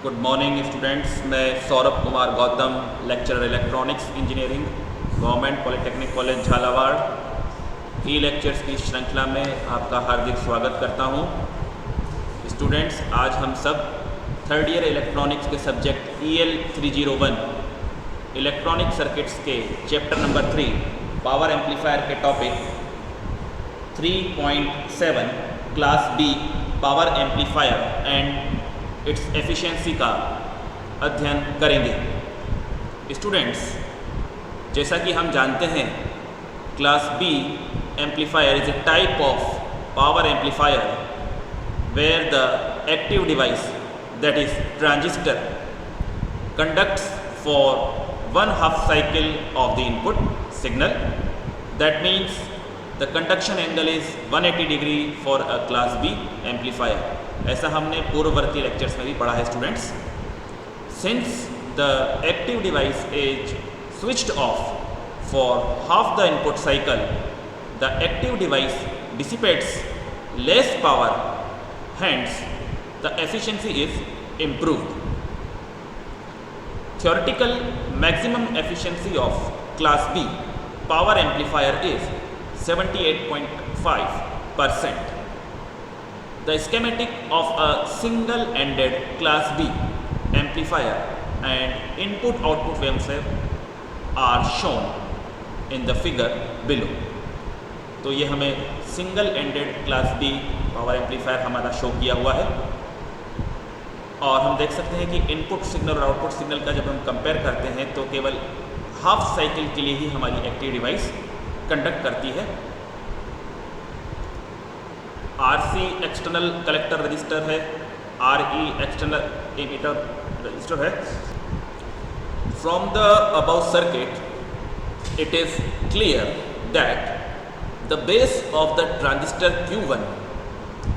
Good morning students. मैं Saurabh Kumar Gautam, lecturer electronics engineering, government polytechnic college Jhalawar, e lectures की श्रृंखला में आपका हार्दिक स्वागत करता हूं। स्टूडेंट्स, आज हम सब थर्ड ईयर इलेक्ट्रॉनिक्स के सब्जेक्ट EL 301 इलेक्ट्रॉनिक सर्किट्स के चैप्टर नंबर 3 पावर एम्पलीफायर के topic 3.7 class B power amplifier and its efficiency का अध्ययन करेंगे। स्टूडेंट्स, जैसा कि हम जानते हैं, class B amplifier is a type of power amplifier where the active device, that is transistor, conducts for 1/2 cycle of the input signal. That means the conduction angle is 180 degree for a class B amplifier. ऐसा हमने पूर्ववर्ती lectures में भी पढ़ा है students. Since the active device is switched off for half the input cycle, the active device dissipates less power, hence the efficiency is improved. Theoretical maximum efficiency of class B power amplifier is 78.5%. The schematic of a single-ended class B amplifier and input-output wave are shown in the figure below. तो ये हमें single ended class B power amplifier हमारा show किया हुआ है, और हम देख सकते हैं कि इनपुट सिग्नल और आउटपुट सिग्नल का जब हम कंपेयर करते हैं तो केवल हाफ साइकिल के लिए ही हमारी एक्टिव डिवाइस कंडक्ट करती है। RC एक्सटर्नल कलेक्टर रजिस्टर है, RE एक्सटर्नल इमिटर रजिस्टर है। From the above circuit it is clear that the base of the transistor Q1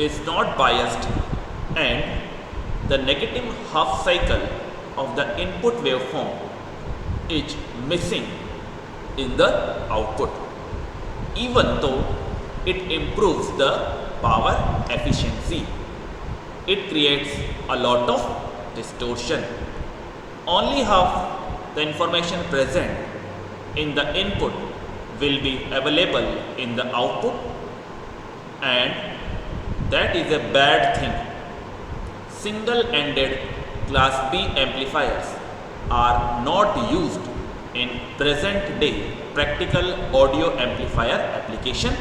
is not biased and the negative half cycle of the input waveform is missing in the output, even though it improves the power efficiency. It creates a lot of distortion. Only half the information present in the input will be available in the output, and that is a bad thing. Single-ended class B amplifiers are not used in present-day practical audio amplifier application,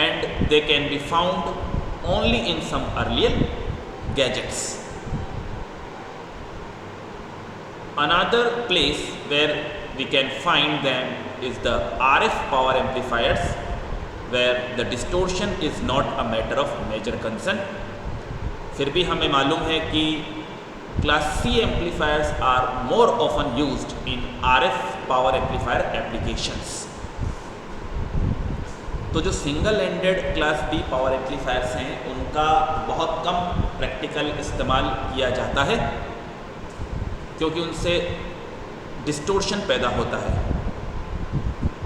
and they can be found only in some earlier gadgets. Another place where we can find them is the RF power amplifiers, where the distortion is not a matter of major concern. फिर भी हमें मालूम है कि class C amplifiers are more often used in RF power amplifier applications. तो जो single ended class B power amplifiers हैं उनका बहुत कम प्रैक्टिकल इस्तेमाल किया जाता है, क्योंकि उनसे डिस्टोर्शन पैदा होता है।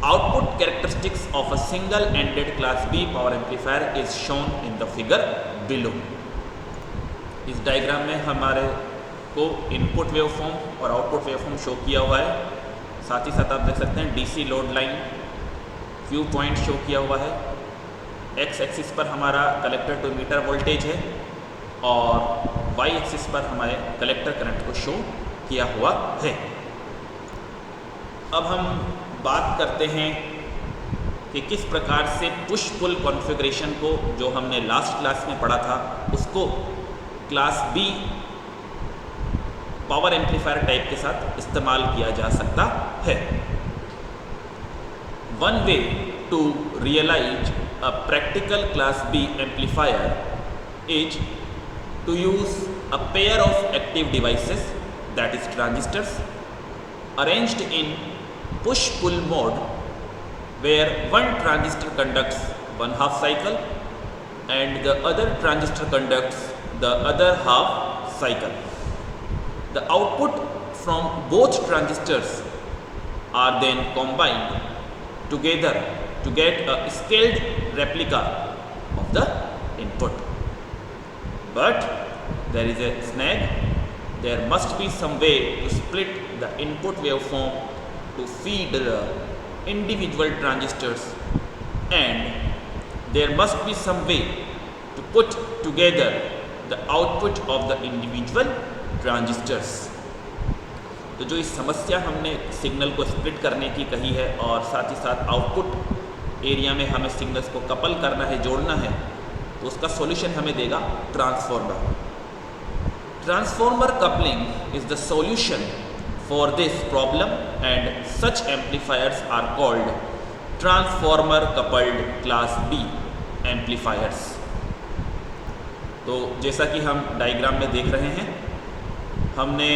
Output characteristics of a single-ended class B power amplifier is shown in the figure below. इस डायग्राम में हमारे को इनपुट वेवफॉर्म और आउटपुट वेवफॉर्म शो किया हुआ है। साथ ही साथ आप देख सकते हैं DC load line Q point show किया हुआ है। X एक्सिस पर हमारा कलेक्टर टू मीटर वोल्टेज है, और Y एक्सिस पर हमारे कलेक्टर करंट को शो किया हुआ है। अब हम बात करते हैं कि किस प्रकार से पुश पुल कॉन्फ़िगरेशन को, जो हमने लास्ट क्लास में पढ़ा था, उसको class B power amplifier type के साथ इस्तेमाल किया जा सकता है। One way to realise a practical class B amplifier is to use a pair of active devices, that is transistors, arranged in push-pull mode, where one transistor conducts 1/2 cycle and the other transistor conducts the other half cycle. The output from both transistors are then combined together to get a scaled replica of the input. But there is a snag. there must be some way to split the input waveform to feed the individual transistors, and there must be some way to put together the output of the individual transistors. तो जो इस समस्या हमने signal को split करने की कही है और साथ ही साथ आउटपुट एरिया में हमें सिग्नल्स को कपल करना है, जोड़ना है, तो उसका सॉल्यूशन हमें देगा transformer. Transformer coupling is the solution for this problem and such amplifiers are called transformer coupled class B amplifiers. तो जैसा कि हम डायग्राम में देख रहे हैं, हमने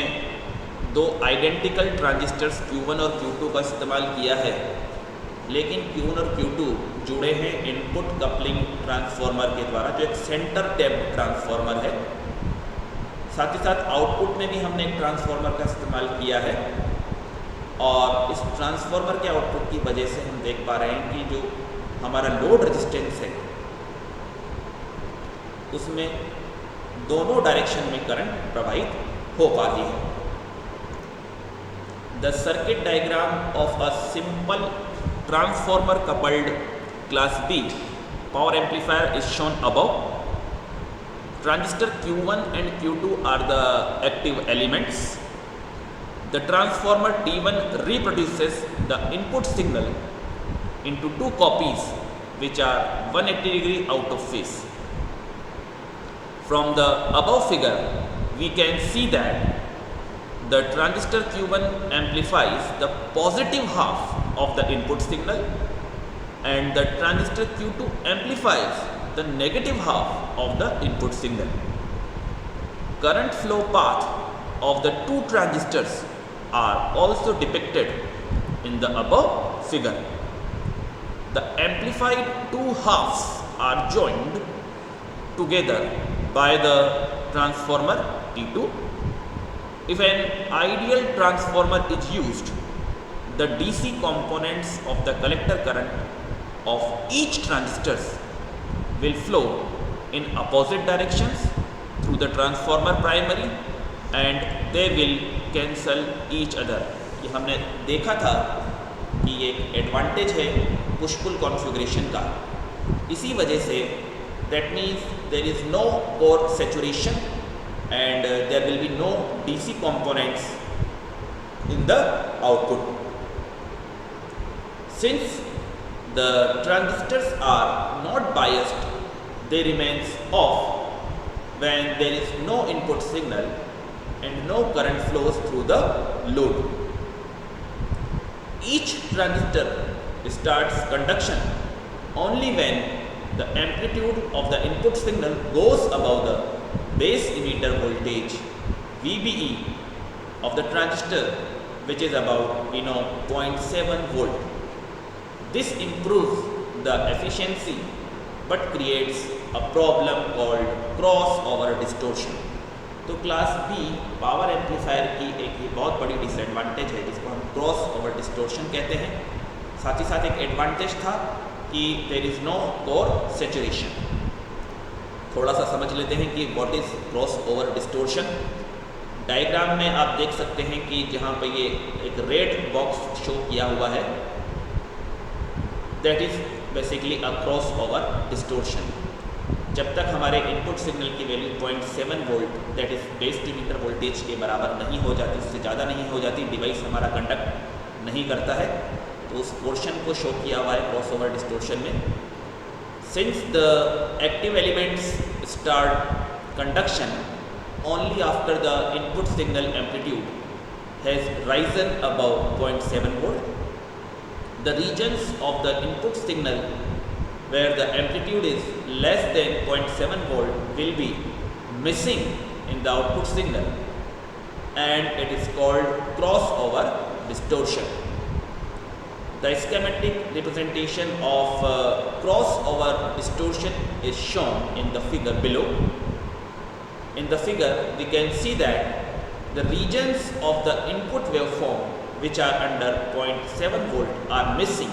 दो आइडेंटिकल ट्रांजिस्टर्स Q1 और Q2 का इस्तेमाल किया है, लेकिन Q1 और Q2 जुड़े हैं इनपुट कपलिंग ट्रांसफॉर्मर के द्वारा, जो एक सेंटर टैप्ड ट्रांसफॉर्मर है. साथ ही साथ आउटपुट में भी हमने एक ट्रांसफॉर्मर का इस्तेमाल किया है, और इस ट्रांसफॉर्मर के आउटपुट की वजह से हम देख पा रहे हैं कि जो हमारा लोड रेजिस्टेंस है उसमें दोनों डायरेक्शन में करंट प्रवाहित हो पाती है. The circuit diagram of a simple transformer coupled class B power amplifier is shown above. Transistor Q1 and Q2 are the active elements. The transformer T1 reproduces the input signal into two copies which are 180 degree out of phase. From the above figure, we can see that the transistor Q1 amplifies the positive half of the input signal, and the transistor Q2 amplifies the negative half of the input signal. Current flow path of the two transistors are also depicted in the above figure. The amplified two halves are joined together by the transformer T2. If an ideal transformer is used, the DC components of the collector current of each transistors will flow in opposite directions through the transformer primary and they will cancel each other. ये हमने देखा था कि ये एक advantage है push pull configuration का. इसी वजह से that means there is no core saturation and there will be no DC components in the output. Since the transistors are not biased, they remains off when there is no input signal and no current flows through the load. Each transistor starts conduction only when the amplitude of the input signal goes above the base emitter voltage VBE of the transistor, which is about 0.7 volt. This improves the efficiency but creates a problem called crossover distortion. तो class B power amplifier की एक ये बहुत बड़ी disadvantage है जिसको हम cross over distortion कहते हैं. साथ ही साथ एक एडवांटेज था कि there is no core saturation. थोड़ा सा समझ लेते हैं कि what is crossover distortion. Diagram में आप देख सकते हैं कि जहाँ पे ये एक रेड बॉक्स शो किया हुआ है, that is basically a cross over distortion. जब तक हमारे इनपुट सिग्नल की value 0.7 volt that is base emitter voltage के बराबर नहीं हो जाती, उससे ज़्यादा नहीं हो जाती, डिवाइस हमारा कंडक्ट नहीं करता है. तो उस पोर्शन को शो किया हुआ है क्रॉस ओवर डिस्टोर्शन में. Since the active elements start conduction only after the input signal amplitude has risen above 0.7 volt, the regions of the input signal where the amplitude is less than 0.7 volt will be missing in the output signal, and it is called crossover distortion. The schematic representation of crossover distortion is shown in the figure below. In the figure, we can see that the regions of the input waveform which are under 0.7 volt are missing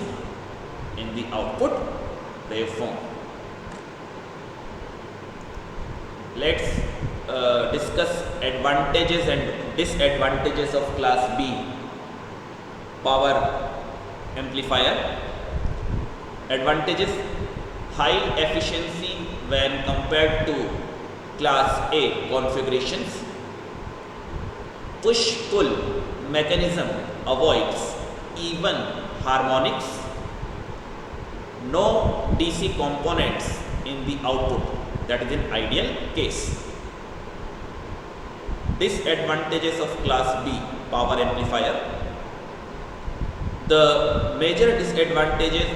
in the output waveform. Let's discuss advantages and disadvantages of class B power amplifier. Advantages: high efficiency when compared to class A configurations. Push-pull mechanism avoids even harmonics. No DC components in the output, that is in ideal case. Disadvantages of class B power amplifier. The major disadvantages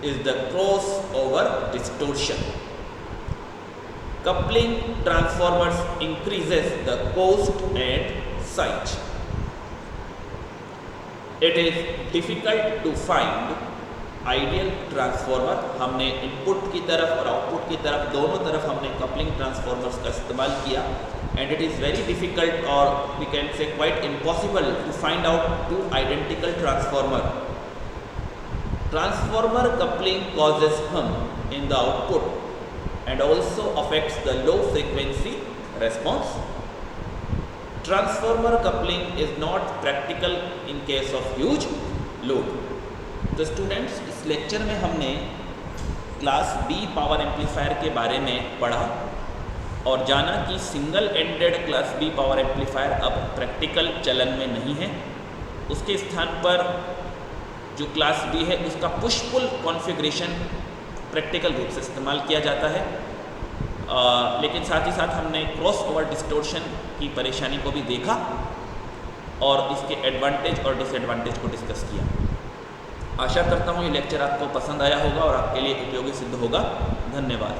is the crossover distortion. Coupling transformers increases the cost and size. It is difficult to find ideal transformer. हमने input की तरफ और output की तरफ दोनों तरफ हमने coupling transformers का इस्तेमाल किया and it is very difficult और we can say quite impossible to find out two identical transformer. Transformer coupling causes hum in the output and also affects the low frequency response. Transformer coupling is not practical in case of huge load. तो students, इस lecture में हमने class B power amplifier के बारे में पढ़ा और जाना कि single ended class B power amplifier अब प्रैक्टिकल चलन में नहीं है. उसके स्थान पर जो क्लास बी है उसका पुश पुल कॉन्फ़िगरेशन प्रैक्टिकल रूप से इस्तेमाल किया जाता है. लेकिन साथ ही साथ हमने क्रॉस ओवर डिस्टोर्शन की परेशानी को भी देखा और इसके एडवांटेज और डिसएडवांटेज को डिस्कस किया. आशा करता हूँ ये लेक्चर आपको पसंद आया होगा और आपके लिए उपयोगी सिद्ध होगा. धन्यवाद.